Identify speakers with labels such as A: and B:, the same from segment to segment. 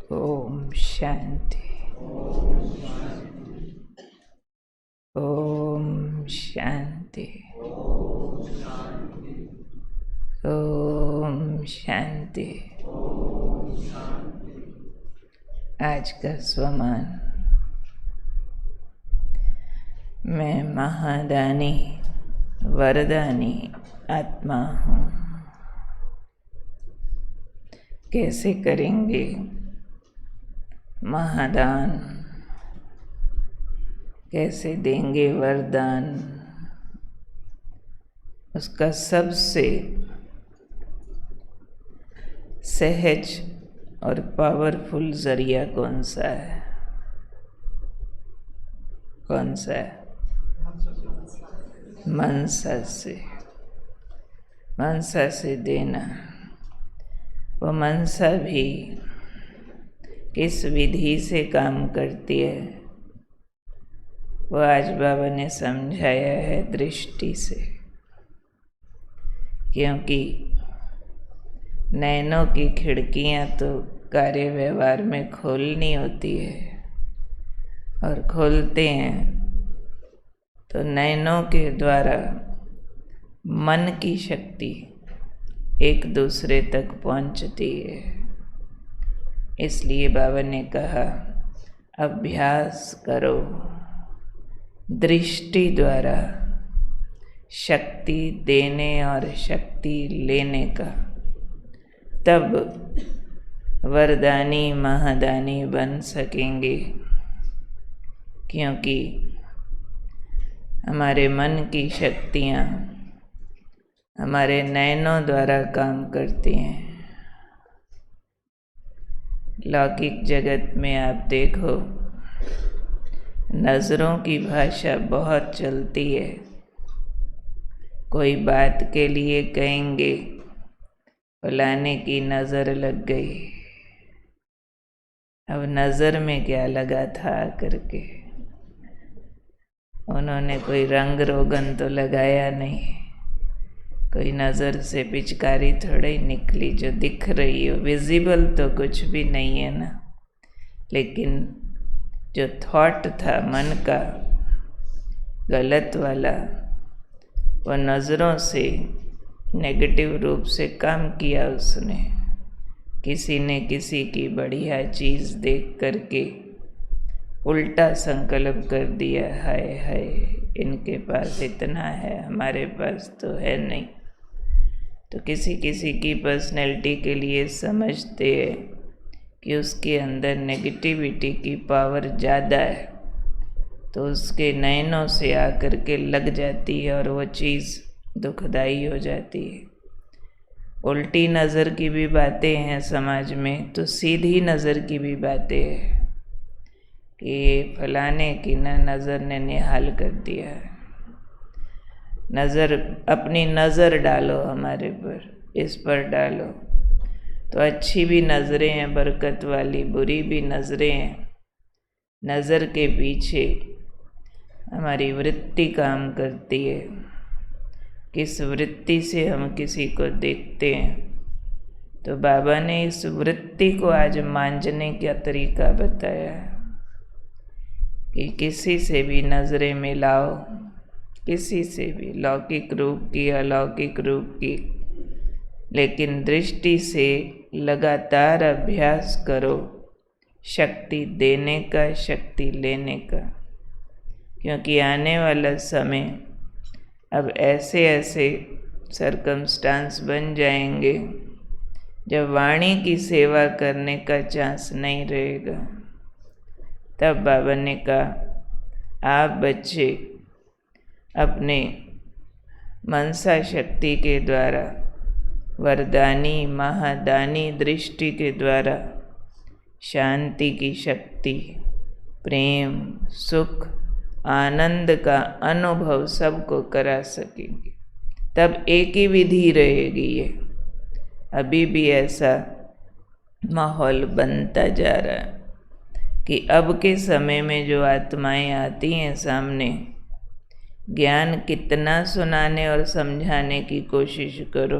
A: ओम शांति। ओम शांति। ओम शांति। आज का स्वमान। मैं महादानी वरदानी आत्मा हूँ। कैसे करेंगे महादान, कैसे देंगे वरदान? उसका सबसे सहज और पावरफुल जरिया कौन सा है? कौन सा है? मनसा से। मनसा से देना। वो मनसा भी किस विधि से काम करती है, वो आज बाबा ने समझाया है दृष्टि से। क्योंकि नैनों की खिड़कियां तो कार्य व्यवहार में खोलनी होती है, और खोलते हैं तो नैनों के द्वारा मन की शक्ति एक दूसरे तक पहुंचती है। इसलिए बाबा ने कहा अभ्यास करो दृष्टि द्वारा शक्ति देने और शक्ति लेने का, तब वरदानी महादानी बन सकेंगे। क्योंकि हमारे मन की शक्तियाँ हमारे नैनों द्वारा काम करती हैं। लौकिक जगत में आप देखो, नज़रों की भाषा बहुत चलती है। कोई बात के लिए कहेंगे फलाने की नज़र लग गई। अब नज़र में क्या लगा था करके? उन्होंने कोई रंग रोगन तो लगाया नहीं, कोई नज़र से पिचकारी थोड़ी निकली जो दिख रही हो। विजिबल तो कुछ भी नहीं है ना, लेकिन जो थॉट था मन का गलत वाला, वो नज़रों से नेगेटिव रूप से काम किया उसने। किसी ने किसी की बढ़िया चीज़ देख करके उल्टा संकल्प कर दिया, हाय हाय इनके पास इतना है, हमारे पास तो है नहीं। तो किसी किसी की पर्सनैलिटी के लिए समझते हैं कि उसके अंदर नेगेटिविटी की पावर ज़्यादा है, तो उसके नैनों से आकर के लग जाती है और वो चीज़ दुखदाई हो जाती है। उल्टी नज़र की भी बातें हैं समाज में, तो सीधी नज़र की भी बातें हैं कि ये फलाने की नज़र ने निहाल कर दिया है। नज़र, अपनी नज़र डालो हमारे पर, इस पर डालो तो अच्छी भी नज़रें हैं बरकत वाली, बुरी भी नज़रें हैं। नज़र के पीछे हमारी वृत्ति काम करती है। किस वृत्ति से हम किसी को देखते हैं, तो बाबा ने इस वृत्ति को आज मांझने का तरीका बताया कि किसी से भी नज़रें मिलाओ, किसी से भी, लौकिक रूप की अलौकिक रूप की, लेकिन दृष्टि से लगातार अभ्यास करो शक्ति देने का, शक्ति लेने का। क्योंकि आने वाला समय अब ऐसे ऐसे सरकमस्टांस बन जाएंगे जब वाणी की सेवा करने का चांस नहीं रहेगा। तब बाबा ने कहा आप बच्चे अपने मनसा शक्ति के द्वारा, वरदानी महादानी दृष्टि के द्वारा शांति की शक्ति, प्रेम, सुख, आनंद का अनुभव सबको करा सकेंगे। तब एक ही विधि रहेगी। ये अभी भी ऐसा माहौल बनता जा रहा है कि अब के समय में जो आत्माएं आती हैं सामने, ज्ञान कितना सुनाने और समझाने की कोशिश करो,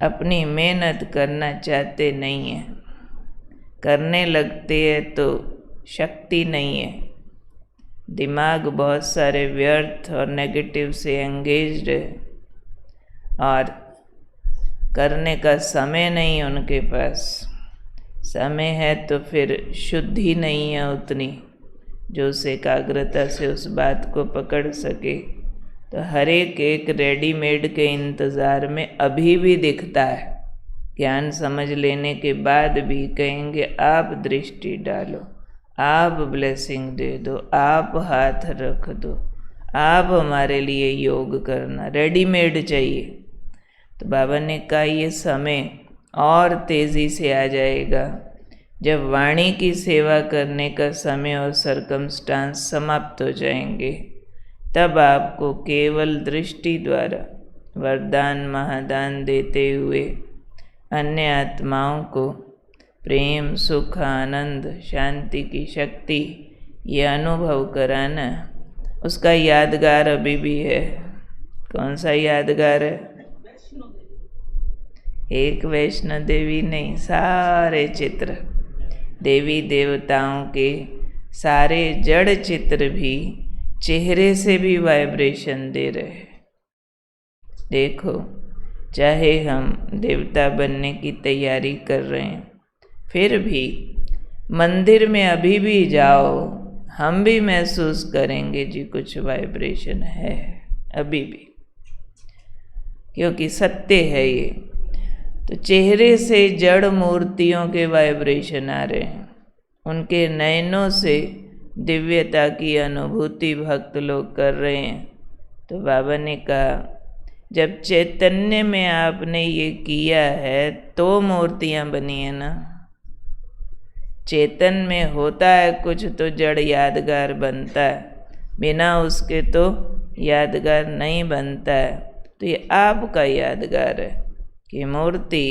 A: अपनी मेहनत करना चाहते नहीं हैं। करने लगते हैं तो शक्ति नहीं है, दिमाग बहुत सारे व्यर्थ और नेगेटिव से एंगेज्ड है, और करने का समय नहीं उनके पास। समय है तो फिर शुद्धि नहीं है उतनी जो उस एकाग्रता से उस बात को पकड़ सके। तो हर एक रेडीमेड के इंतज़ार में अभी भी दिखता है। ज्ञान समझ लेने के बाद भी कहेंगे आप दृष्टि डालो, आप ब्लेसिंग दे दो, आप हाथ रख दो, आप हमारे लिए योग करना, रेडीमेड चाहिए। तो बाबा ने कहा ये समय और तेज़ी से आ जाएगा जब वाणी की सेवा करने का समय और सरकमस्टांस समाप्त हो जाएंगे। तब आपको केवल दृष्टि द्वारा वरदान महादान देते हुए अन्य आत्माओं को प्रेम, सुख, आनंद, शांति की शक्ति ये अनुभव कराना, उसका यादगार अभी भी है। कौन सा यादगार है? एक वैष्णो देवी नहीं, सारे चित्र, देवी देवताओं के सारे जड़ चित्र भी चेहरे से भी वाइब्रेशन दे रहे। देखो, चाहे हम देवता बनने की तैयारी कर रहे हैं, फिर भी मंदिर में अभी भी जाओ, हम भी महसूस करेंगे जी कुछ वाइब्रेशन है अभी भी, क्योंकि सत्य है ये। तो चेहरे से जड़ मूर्तियों के वाइब्रेशन आ रहे हैं, उनके नयनों से दिव्यता की अनुभूति भक्त लोग कर रहे हैं। तो बाबा ने कहा जब चैतन्य में आपने ये किया है तो मूर्तियां बनी है ना। चेतन में होता है कुछ तो जड़ यादगार बनता है, बिना उसके तो यादगार नहीं बनता है। तो ये आपका यादगार है कि मूर्ति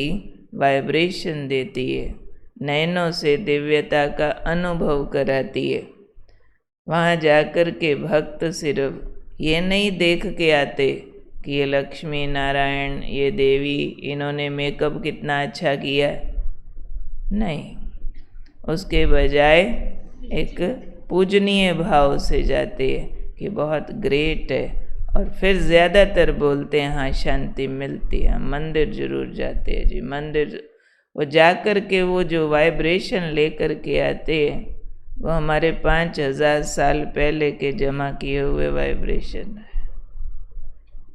A: वाइब्रेशन देती है, नयनों से दिव्यता का अनुभव कराती है। वहाँ जाकर के भक्त सिर्फ ये नहीं देख के आते कि ये लक्ष्मी नारायण, ये देवी, इन्होंने मेकअप कितना अच्छा किया, नहीं, उसके बजाय एक पूजनीय भाव से जाते हैं कि बहुत ग्रेट है। और फिर ज़्यादातर बोलते हैं हाँ शांति मिलती है, मंदिर जरूर जाते हैं जी। मंदिर वो जाकर के वो जो वाइब्रेशन लेकर के आते हैं वो हमारे 5000 साल पहले के जमा किए हुए वाइब्रेशन है।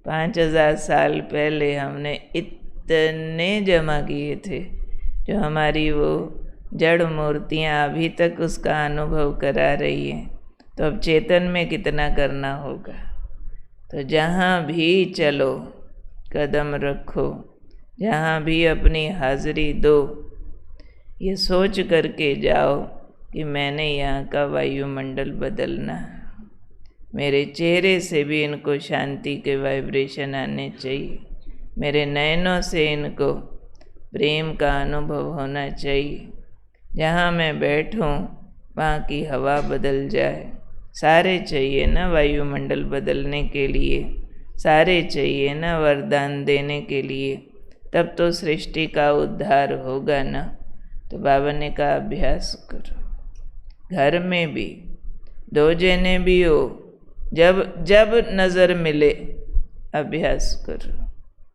A: 5000 साल पहले हमने इतने जमा किए थे, जो हमारी वो जड़ मूर्तियाँ अभी तक उसका अनुभव करा रही हैं। तो अब चेतन में कितना करना होगा। तो जहाँ भी चलो, कदम रखो, जहाँ भी अपनी हाजिरी दो, ये सोच करके जाओ कि मैंने यहाँ का वायुमंडल बदलना, मेरे चेहरे से भी इनको शांति के वाइब्रेशन आने चाहिए, मेरे नयनों से इनको प्रेम का अनुभव होना चाहिए। जहाँ मैं बैठूं वहाँ की हवा बदल जाए। सारे चाहिए ना वायुमंडल बदलने के लिए, सारे चाहिए ना वरदान देने के लिए, तब तो सृष्टि का उद्धार होगा ना। तो बाबा ने कहा अभ्यास करो, घर में भी 2 जने भी हो, जब जब नज़र मिले अभ्यास करो।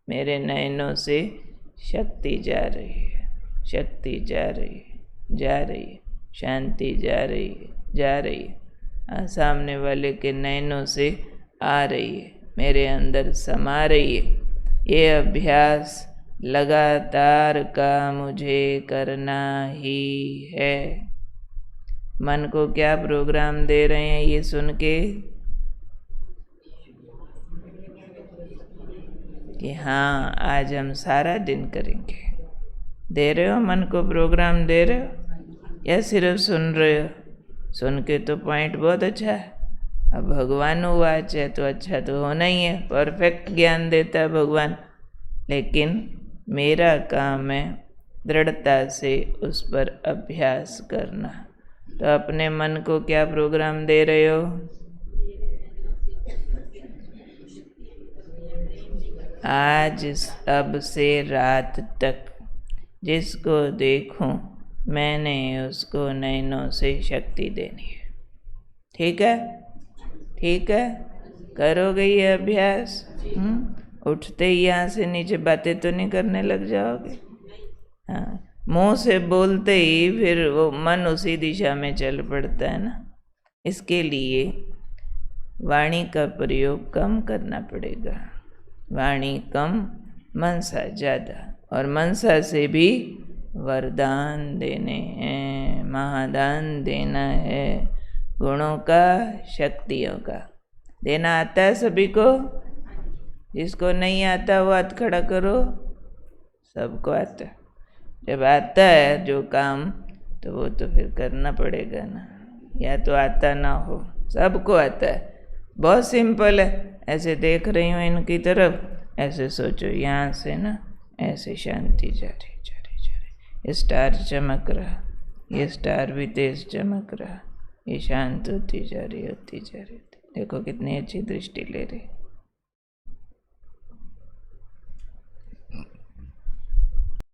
A: मेरे नयनों से शक्ति जा रही है, शक्ति जा रही है, जा रही है, शांति जा रही है, जा रही है, सामने वाले के नयनों से आ रही है, मेरे अंदर समा रही है। ये अभ्यास लगातार का मुझे करना ही है। मन को क्या प्रोग्राम दे रहे हैं ये सुन के कि हाँ आज हम सारा दिन करेंगे। दे रहे हो मन को प्रोग्राम, दे रहे हो या सिर्फ सुन रहे हो? सुन के तो पॉइंट बहुत अच्छा है। अब भगवान वाच है तो अच्छा तो होना ही है, परफेक्ट ज्ञान देता है भगवान। लेकिन मेरा काम है दृढ़ता से उस पर अभ्यास करना। तो अपने मन को क्या प्रोग्राम दे रहे हो? आज अब से रात तक जिसको देखूं मैंने उसको नैनों से शक्ति देनी है। ठीक है, ठीक है, करोगे ये अभ्यास? उठते ही यहाँ से नीचे बातें तो नहीं करने लग जाओगे? हाँ, मुंह से बोलते ही फिर वो मन उसी दिशा में चल पड़ता है ना। इसके लिए वाणी का प्रयोग कम करना पड़ेगा। वाणी कम, मनसा ज़्यादा। और मनसा से भी वरदान देने हैं, महादान देना है, गुणों का, शक्तियों का देना आता है सभी को। जिसको नहीं आता वो हाथ खड़ा करो। सबको आता है। जब आता है जो काम तो वो तो फिर करना पड़ेगा ना, या तो आता ना हो। सबको आता है, बहुत सिंपल है। ऐसे देख रही हूँ इनकी तरफ, ऐसे सोचो यहाँ से ना ऐसे शांति जा रही जा रही जा रही। ये स्टार चमक रहा, ये स्टार भी तेज चमक रहा, ये शांत होती जा रही होती जा रही। देखो कितनी अच्छी दृष्टि ले रही।